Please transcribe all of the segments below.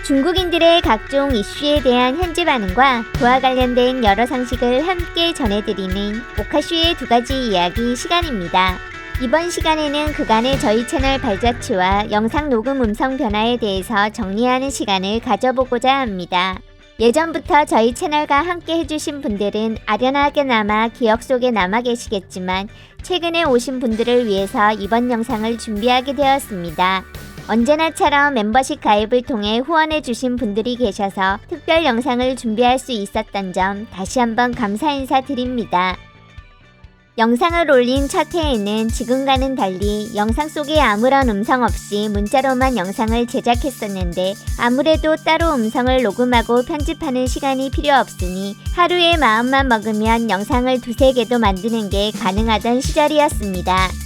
중국인들의 각종 이슈에 대한 현지 반응과 그와 관련된 여러 상식을 함께 전해드리는 오카슈의 두 가지 이야기 시간입니다. 이번 시간에는 그간의 저희 채널 발자취와 영상 녹음 음성 변화에 대해서 정리하는 시간을 가져보고자 합니다. 예전부터 저희 채널과 함께 해주신 분들은 아련하게나마 기억 속에 남아 계시겠지만 최근에 오신 분들을 위해서 이번 영상을 준비하게 되었습니다. 언제나처럼 멤버십 가입을 통해 후원해주신 분들이 계셔서 특별 영상을 준비할 수 있었던 점 다시 한번 감사 인사드립니다. 영상을 올린 첫 회에는 지금과는 달리 영상 속에 아무런 음성 없이 문자로만 영상을 제작했었는데 아무래도 따로 음성을 녹음하고 편집하는 시간이 필요 없으니 하루에 마음만 먹으면 영상을 두세 개도 만드는 게 가능하던 시절이었습니다.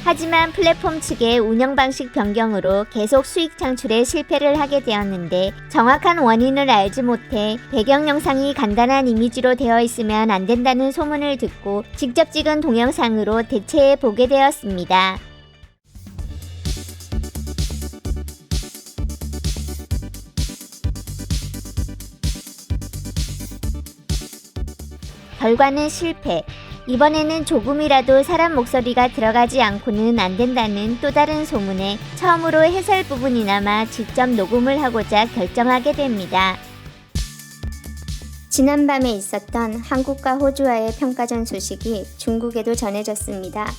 하지만 플랫폼 측의 운영 방식 변경으로 계속 수익 창출에 실패를 하게 되었는데 정확한 원인을 알지 못해 배경 영상이 간단한 이미지로 되어 있으면 안 된다는 소문을 듣고 직접 찍은 동영상으로 대체해 보게 되었습니다. 결과는 실패. 이번에는 조금이라도 사람 목소리가 들어가지 않고는 안 된다는 또 다른 소문에 처음으로 해설 부분이나마 직접 녹음을 하고자 결정하게 됩니다. 지난밤에 있었던 한국과 호주와의 평가전 소식이 중국에도 전해졌습니다.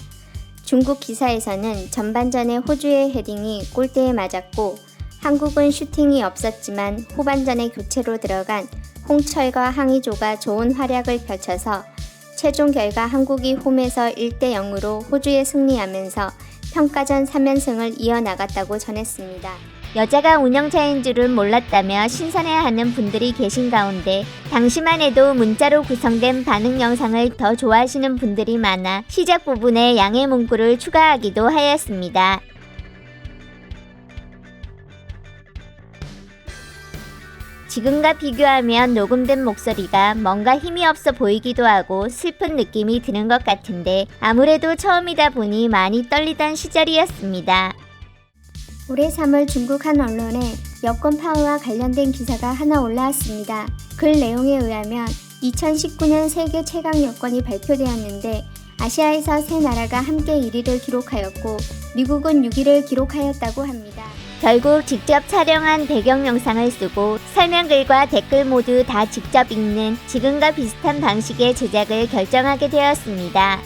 중국 기사에서는 전반전에 호주의 헤딩이 골대에 맞았고 한국은 슈팅이 없었지만 후반전에 교체로 들어간 홍철과 항의조가 좋은 활약을 펼쳐서 최종 결과 한국이 홈에서 1대0으로 호주에 승리하면서 평가전 3연승을 이어나갔다고 전했습니다. 여자가 운영자인 줄은 몰랐다며 신선해하는 분들이 계신 가운데 당시만 해도 문자로 구성된 반응 영상을 더 좋아하시는 분들이 많아 시작 부분에 양해 문구를 추가하기도 하였습니다. 지금과 비교하면 녹음된 목소리가 뭔가 힘이 없어 보이기도 하고 슬픈 느낌이 드는 것 같은데 아무래도 처음이다 보니 많이 떨리던 시절이었습니다. 올해 3월 중국 한 언론에 여권 파워와 관련된 기사가 하나 올라왔습니다. 글 내용에 의하면 2019년 세계 최강 여권이 발표되었는데 아시아에서 세 나라가 함께 1위를 기록하였고 미국은 6위를 기록하였다고 합니다. 결국 직접 촬영한 배경 영상을 쓰고 설명글과 댓글 모두 다 직접 읽는 지금과 비슷한 방식의 제작을 결정하게 되었습니다.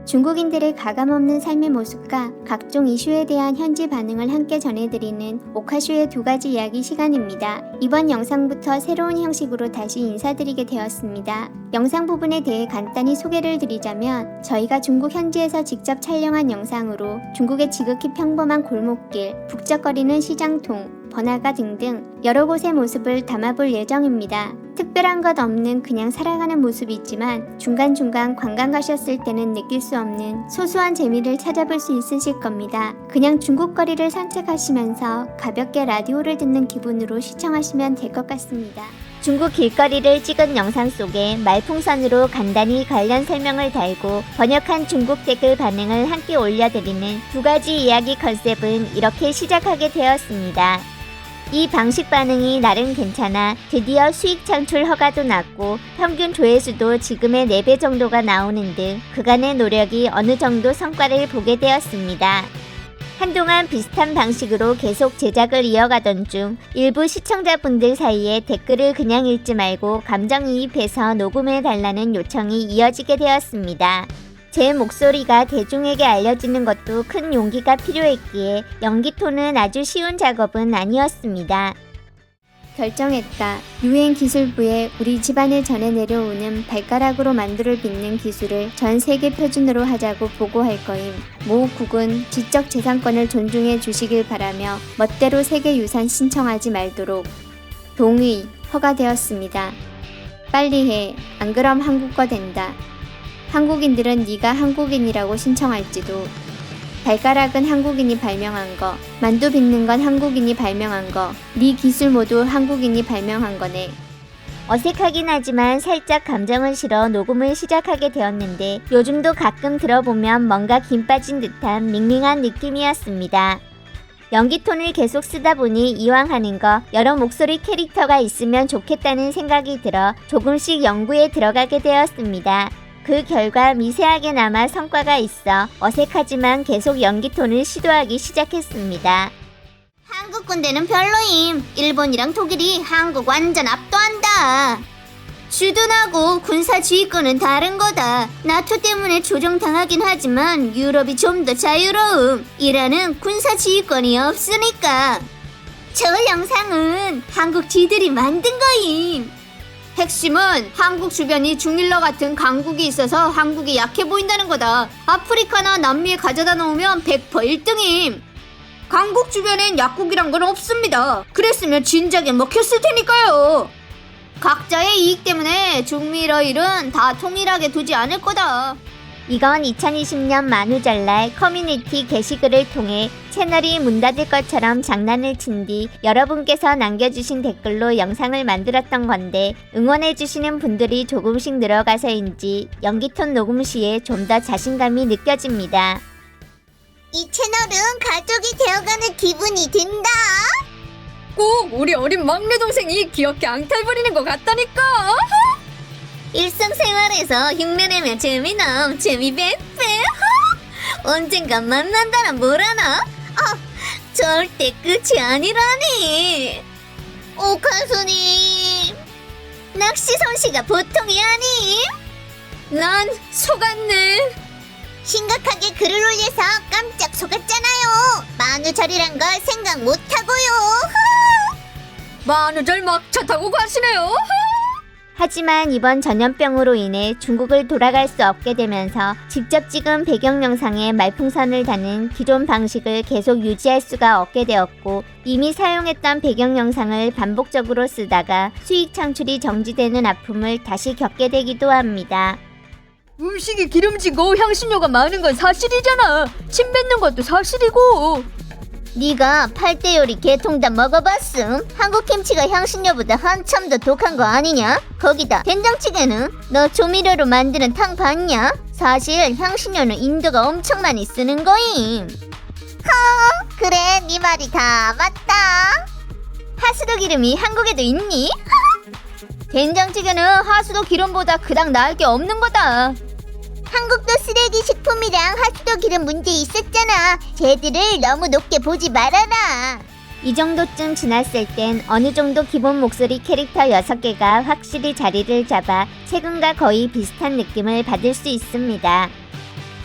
중국인들의 가감없는 삶의 모습과 각종 이슈에 대한 현지 반응을 함께 전해드리는 오카슈의 두 가지 이야기 시간입니다. 이번 영상부터 새로운 형식으로 다시 인사드리게 되었습니다. 영상 부분에 대해 간단히 소개를 드리자면 저희가 중국 현지에서 직접 촬영한 영상으로 중국의 지극히 평범한 골목길, 북적거리는 시장통, 번화가 등등 여러 곳의 모습을 담아볼 예정입니다. 특별한 것 없는 그냥 살아가는 모습이 있지만 중간중간 관광 가셨을 때는 느낄 수 없는 소소한 재미를 찾아볼 수 있으실 겁니다. 그냥 중국 거리를 산책하시면서 가볍게 라디오를 듣는 기분으로 시청하시면 될 것 같습니다. 중국 길거리를 찍은 영상 속에 말풍선으로 간단히 관련 설명을 달고 번역한 중국 댓글 반응을 함께 올려드리는 두 가지 이야기 컨셉은 이렇게 시작하게 되었습니다. 이 방식 반응이 나름 괜찮아 드디어 수익 창출 허가도 났고 평균 조회수도 지금의 4배 정도가 나오는 등 그간의 노력이 어느 정도 성과를 보게 되었습니다. 한동안 비슷한 방식으로 계속 제작을 이어가던 중 일부 시청자분들 사이에 댓글을 그냥 읽지 말고 감정이입해서 녹음해달라는 요청이 이어지게 되었습니다. 제 목소리가 대중에게 알려지는 것도 큰 용기가 필요했기에 연기 톤은 아주 쉬운 작업은 아니었습니다. 결정했다. 유엔 기술부에 우리 집안에 전해 내려오는 발가락으로 만두를 빚는 기술을 전 세계 표준으로 하자고 보고할 거임. 모 국은 지적재산권을 존중해 주시길 바라며 멋대로 세계유산 신청하지 말도록. 동의, 허가되었습니다. 빨리 해. 안 그럼 한국거 된다. 한국인들은 네가 한국인이라고 신청할지도. 발가락은 한국인이 발명한 거, 만두 빚는 건 한국인이 발명한 거, 네 기술 모두 한국인이 발명한 거네. 어색하긴 하지만 살짝 감정을 실어 녹음을 시작하게 되었는데 요즘도 가끔 들어보면 뭔가 김 빠진 듯한 밍밍한 느낌이었습니다. 연기 톤을 계속 쓰다 보니 이왕 하는 거 여러 목소리 캐릭터가 있으면 좋겠다는 생각이 들어 조금씩 연구에 들어가게 되었습니다. 그 결과 미세하게나마 성과가 있어 어색하지만 계속 연기 톤을 시도하기 시작했습니다. 한국 군대는 별로임. 일본이랑 독일이 한국 완전 압도한다. 주둔하고 군사 지휘권은 다른 거다. 나토 때문에 조종당하긴 하지만 유럽이 좀 더 자유로움. 이라는 군사 지휘권이 없으니까. 저 영상은 한국 지들이 만든 거임. 핵심은 한국 주변이 중일러 같은 강국이 있어서 한국이 약해 보인다는 거다. 아프리카나 남미에 가져다 놓으면 100% 1등임. 강국 주변엔 약국이란 건 없습니다. 그랬으면 진작에 먹혔을 테니까요. 각자의 이익 때문에 중미러 일은 다 통일하게 두지 않을 거다. 이건 2020년 만우절날 커뮤니티 게시글을 통해 채널이 문 닫을 것처럼 장난을 친 뒤 여러분께서 남겨주신 댓글로 영상을 만들었던 건데 응원해주시는 분들이 조금씩 늘어가서인지 연기톤 녹음 시에 좀 더 자신감이 느껴집니다. 이 채널은 가족이 되어가는 기분이 든다. 꼭 우리 어린 막내 동생이 귀엽게 앙탈 부리는 것 같다니까. 일상생활에서 흉내내면 재미남, 재미 빼빼. 언젠가 만난다란 뭐라나? 절대 끝이 아니라니. 오카수님, 낚시 솜씨가 보통이 아님. 난 속았네. 심각하게 글을 올려서 깜짝 속았잖아요. 만우절이란 걸 생각 못하고요. 만우절 막차 타고 가시네요. 하지만 이번 전염병으로 인해 중국을 돌아갈 수 없게 되면서 직접 찍은 배경 영상에 말풍선을 다는 기존 방식을 계속 유지할 수가 없게 되었고 이미 사용했던 배경 영상을 반복적으로 쓰다가 수익 창출이 정지되는 아픔을 다시 겪게 되기도 합니다. 음식이 기름지고 향신료가 많은 건 사실이잖아. 침 뱉는 것도 사실이고. 네가 8대 요리 개통다 먹어봤음? 한국 김치가 향신료보다 한참 더 독한 거 아니냐? 거기다 된장찌개는 너 조미료로 만드는 탕 봤냐? 사실 향신료는 인도가 엄청 많이 쓰는 거임. 그래 네 말이 다 맞다. 하수도 기름이 한국에도 있니? 된장찌개는 하수도 기름보다 그닥 나을 게 없는 거다. 한국도 쓰레기 식품이랑 하수도 기름 문제 있었잖아. 쟤들을 너무 높게 보지 말아라. 이 정도쯤 지났을 땐 어느 정도 기본 목소리 캐릭터 6개가 확실히 자리를 잡아 최근과 거의 비슷한 느낌을 받을 수 있습니다.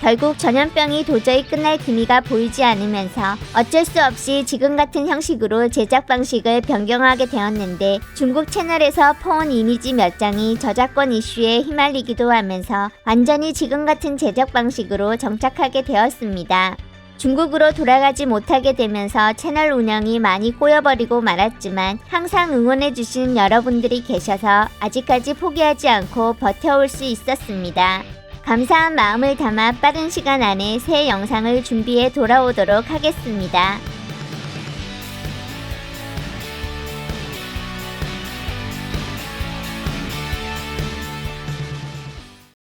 결국 전염병이 도저히 끝날 기미가 보이지 않으면서 어쩔 수 없이 지금 같은 형식으로 제작 방식을 변경하게 되었는데 중국 채널에서 퍼온 이미지 몇 장이 저작권 이슈에 휘말리기도 하면서 완전히 지금 같은 제작 방식으로 정착하게 되었습니다. 중국으로 돌아가지 못하게 되면서 채널 운영이 많이 꼬여버리고 말았지만 항상 응원해주신 여러분들이 계셔서 아직까지 포기하지 않고 버텨올 수 있었습니다. 감사한 마음을 담아 빠른 시간 안에 새 영상을 준비해 돌아오도록 하겠습니다.